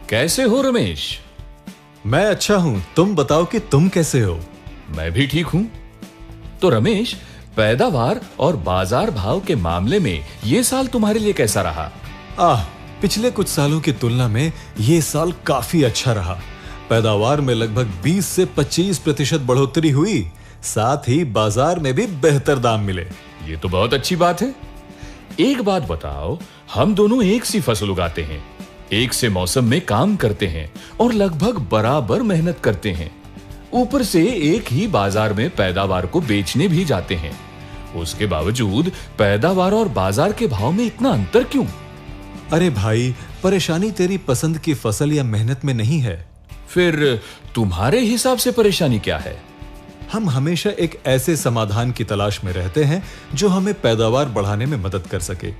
कैसे हो रमेश? मैं अच्छा हूं, तुम बताओ कि तुम कैसे हो? मैं भी ठीक हूं। तो रमेश, पैदावार और बाजार भाव के मामले में ये साल तुम्हारे लिए कैसा रहा? पिछले कुछ सालों की तुलना में ये साल काफी अच्छा रहा। पैदावार में लगभग 20 से 25% बढ़ोतरी हुई, साथ ही बाजार में भी बेहतर दाम मिले। ये तो बहुत अच्छी बात है। एक बात बताओ, हम दोनों एक सी फसल उगाते हैं, एक से मौसम में काम करते हैं और लगभग बराबर मेहनत करते हैं। ऊपर से एक ही बाजार में पैदावार को बेचने भी जाते हैं। उसके बावजूद पैदावार और बाजार के भाव में इतना अंतर क्यों? अरे भाई, परेशानी तेरी पसंद की फसल या मेहनत में नहीं है। फिर तुम्हारे हिसाब से परेशानी क्या है? हम हमेशा एक ऐसे समाधान की तलाश में रहते हैं जो हमें पैदावार बढ़ाने में मदद कर सके,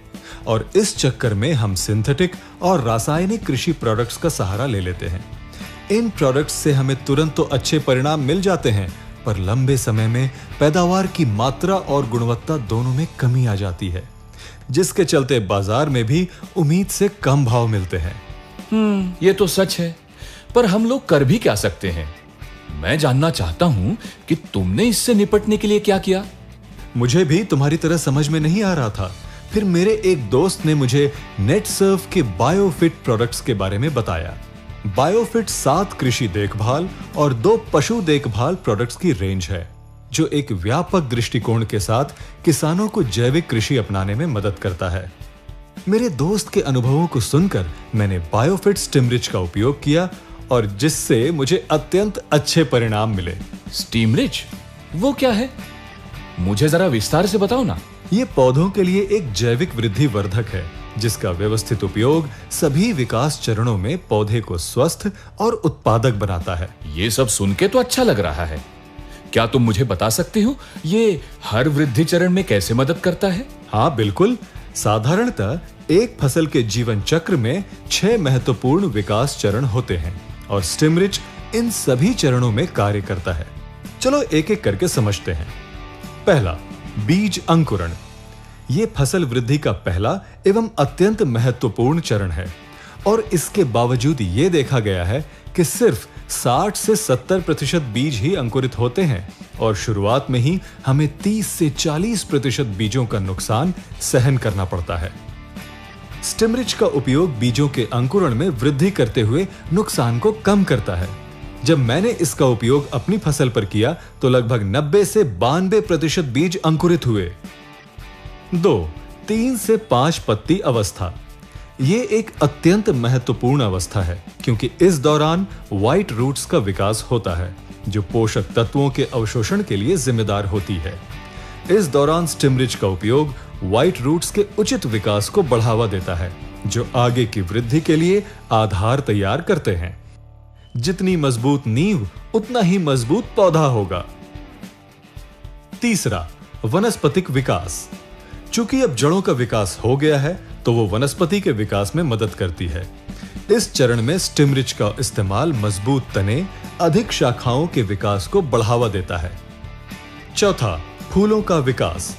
और इस चक्कर में हम सिंथेटिक और रासायनिक कृषि प्रोडक्ट्स का सहारा ले लेते हैं। इन प्रोडक्ट्स से हमें तुरंत तो अच्छे परिणाम मिल जाते हैं, पर लंबे समय में पैदावार की मात्रा और गुणवत्ता दोनों में कमी आ जाती है, जिसके चलते बाजार में भी उम्मीद से कम भाव मिलते हैं। ये तो सच है, पर हम लोग कर भी क्या सकते हैं? मैं जानना चाहता हूं कि तुमने इससे निपटने के लिए क्या किया? मुझे भी तुम्हारी तरह समझ में नहीं आ रहा था। फिर मेरे एक दोस्त ने मुझे नेटसर्व के बायोफिट प्रोडक्ट्स के बारे में बताया। बायोफिट 7 कृषि देखभाल और 2 पशु देखभाल प्रोडक्ट्स की रेंज है, जो एक व्यापक दृष्टिकोण के साथ किसानों को जैविक कृषि अपनाने में मदद करता है। मेरे दोस्त के अनुभवों को सुनकर मैंने बायोफिट स्टिमरिच का उपयोग किया, और जिससे मुझे अत्यंत अच्छे परिणाम मिले। स्टिमरिच? वो क्या है? मुझे जरा विस्तार से बताओ ना। ये पौधों के लिए एक जैविक वृद्धि वर्धक है, जिसका व्यवस्थित उपयोग सभी विकास चरणों में पौधे को स्वस्थ और उत्पादक बनाता है। ये सब सुन के तो अच्छा लग रहा है। क्या तुम मुझे बता सकते हो ये हर वृद्धि चरण में कैसे मदद करता है? हाँ बिल्कुल। साधारणतः एक फसल के जीवन चक्र में 6 महत्वपूर्ण विकास चरण होते हैं, और स्टिमरिच इन सभी चरणों में कार्य करता है। चलो एक एक करके समझते हैं। पहला, बीज अंकुरण। यह फसल वृद्धि का पहला एवं अत्यंत महत्वपूर्ण चरण है, और इसके बावजूद यह देखा गया है कि सिर्फ 60 से 70% बीज ही अंकुरित होते हैं, और शुरुआत में ही हमें 30 से 40% बीजों का नुकसान सहन करना पड़ता है। स्टिमरिच का उपयोग बीजों के अंकुरण में वृद्धि करते हुए नुकसान को कम करता है। जब मैंने इसका उपयोग अपनी फसल पर किया तो लगभग 90 से 92% बीज अंकुरित हुए। 2. 3 से 5 पत्ती अवस्था। ये एक अत्यंत महत्वपूर्ण अवस्था है, क्योंकि इस दौरान व्हाइट रूट्स का विकास होता है, जो पोषक तत्वों के अवशोषण के लिए जिम्मेदार होती है। इस दौरान स्टिमरिच का उपयोग व्हाइट रूट्स के उचित विकास को बढ़ावा देता है, जो आगे की वृद्धि के लिए आधार तैयार करते हैं। जितनी मजबूत नींव, उतना ही मजबूत पौधा होगा। तीसरा, वनस्पतिक विकास। चूंकि अब जड़ों का विकास हो गया है, तो वो वनस्पति के विकास में मदद करती है। इस चरण में स्टिमरिच का इस्तेमाल मजबूत तने, अधिक शाखाओं के विकास को बढ़ावा देता है। चौथा, फूलों का विकास।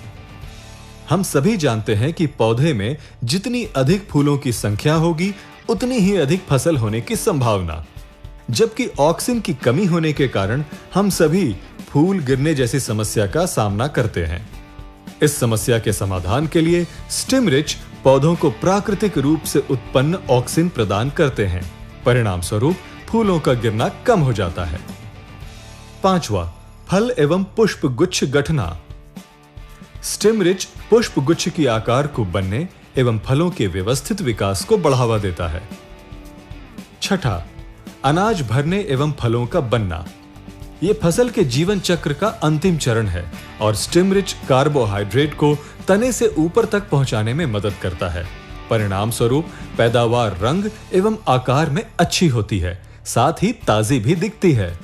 हम सभी जानते हैं कि पौधे में जितनी अधिक फूलों की संख्या होगी, उतनी ही अधिक फसल होने की संभावना। जबकि ऑक्सीजन की कमी होने के कारण हम सभी फूल गिरने जैसी समस्या का सामना करते हैं। इस समस्या के समाधान के लिए स्टिमरिच पौधों को प्राकृतिक रूप से उत्पन्न ऑक्सीजन प्रदान करते हैं। परिणाम स्वरूप फूलों का गिरना कम हो जाता है। पांचवा, फल एवं पुष्प गुच्छ गठना। स्टिमरिच पुष्प गुच्छ की आकार को बनने एवं फलों के व्यवस्थित विकास को बढ़ावा देता है। छठा, अनाज भरने एवं फलों का बनना। यह फसल के जीवन चक्र का अंतिम चरण है, और स्टिमरिच कार्बोहाइड्रेट को तने से ऊपर तक पहुंचाने में मदद करता है। परिणाम स्वरूप पैदावार रंग एवं आकार में अच्छी होती है, साथ ही ताजी भी दिखती है।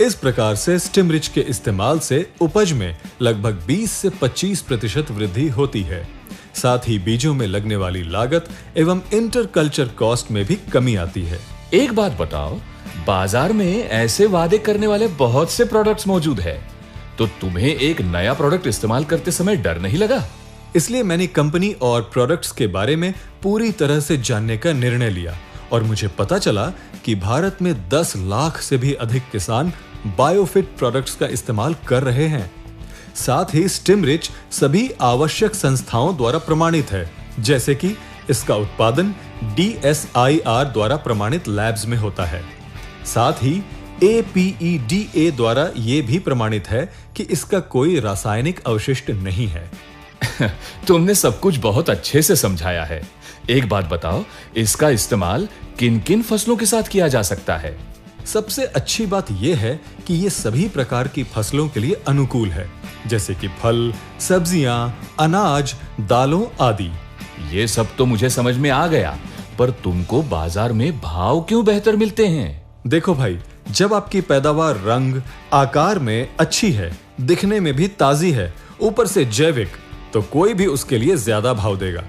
इस प्रकार से स्टिमरिच के इस्तेमाल से उपज में लगभग 20 से 25% वृद्धि होती है। साथ ही बीजों में लगने वाली लागत एवं इंटरकल्चर कॉस्ट में भी कमी आती है। एक बात बताओ, बाजार में ऐसे वादे करने वाले बहुत से प्रोडक्ट्स मौजूद है, तो तुम्हें एक नया प्रोडक्ट इस्तेमाल करते समय डर नहीं लगा? इसलिए मैंने कंपनी और प्रोडक्ट्स के बारे में पूरी तरह से जानने का निर्णय लिया और मुझे पता चला कि भारत में 10 लाख से भी अधिक किसान बायोफिट प्रोडक्ट्स का इस्तेमाल कर रहे हैं। साथ ही स्टिमरिच सभी आवश्यक संस्थाओं द्वारा प्रमाणित है, जैसे कि इसका उत्पादन DSIR द्वारा प्रमाणित लैब्स में होता है। साथ ही APEDA द्वारा यह भी प्रमाणित है कि इसका कोई रासायनिक अवशिष्ट नहीं है। तुमने सब कुछ बहुत अच्छे से समझाया है। एक बात बताओ, इसका इस्तेमाल किन-किन फसलों के साथ किया जा सकता है? सबसे अच्छी बात यह है कि ये सभी प्रकार की फसलों के लिए अनुकूल है, जैसे कि फल, सब्जियां, अनाज, दालों आदि। ये सब तो मुझे समझ में आ गया, पर तुमको बाजार में भाव क्यों बेहतर मिलते हैं? देखो भाई, जब आपकी पैदावार रंग, आकार में अच्छी है, दिखने में भी ताजी है, ऊपर से जैविक, तो कोई भी उसके लिए ज्यादा भाव देगा।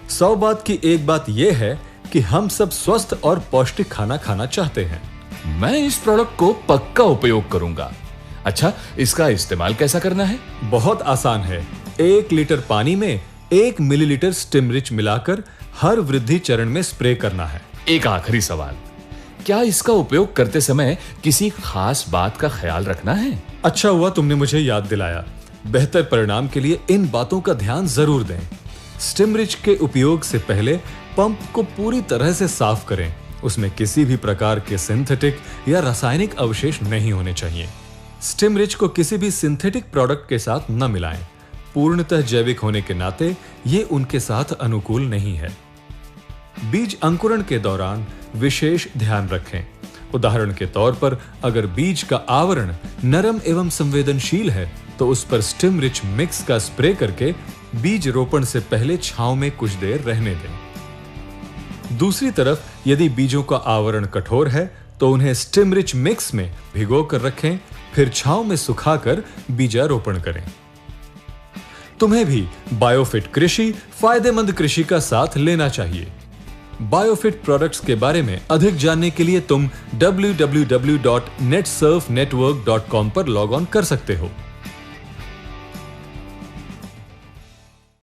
100 बात की एक बात यह है कि हम सब स्वस्थ और पौष्टिक खाना खाना चाहते हैं। मैं इस प्रोडक्ट को पक्का उपयोग करूंगा। अच्छा, इसका इस्तेमाल कैसा करना है? बहुत आसान है। 1 लीटर पानी में 1 मिलीलीटर स्टिमरिच मिलाकर हर वृद्धि चरण में स्प्रे करना है। एक आखिरी सवाल, क्या इसका उपयोग करते समय किसी खास बात का ख्याल रखना है? अच्छा हुआ तुमने मुझे याद दिलाया। बेहतर परिणाम के लिए इन बातों का ध्यान जरूर दें। स्टिमरिच के उपयोग से पहले पंप को पूरी तरह से साफ करें। उसमें किसी भी प्रकार के सिंथेटिक या रासायनिक अवशेष नहीं होने चाहिए। स्टिमरिच को किसी भी सिंथेटिक प्रोडक्ट के साथ न मिलाएं। पूर्णतः जैविक होने के नाते ये उनके साथ अनुकूल नहीं है। बीज अंकुरण के दौरान विशेष ध्यान रखें। उदाहरण के तौर पर अगर बीज का आवरण नरम एवं संवेदनशील है तो उस पर स्टिमरिच मिक्स का स्प्रे करके बीज रोपण से पहले छांव में कुछ देर रहने दें। दूसरी तरफ यदि बीजों का आवरण कठोर है तो उन्हें स्टिमरिच मिक्स में भिगो कर रखें, फिर छांव में सुखाकर बीजारोपण करें। तुम्हें भी बायोफिट कृषि फायदेमंद कृषि का साथ लेना चाहिए। बायोफिट प्रोडक्ट्स के बारे में अधिक जानने के लिए तुम www.netsurfnetwork.com पर लॉग ऑन कर सकते हो।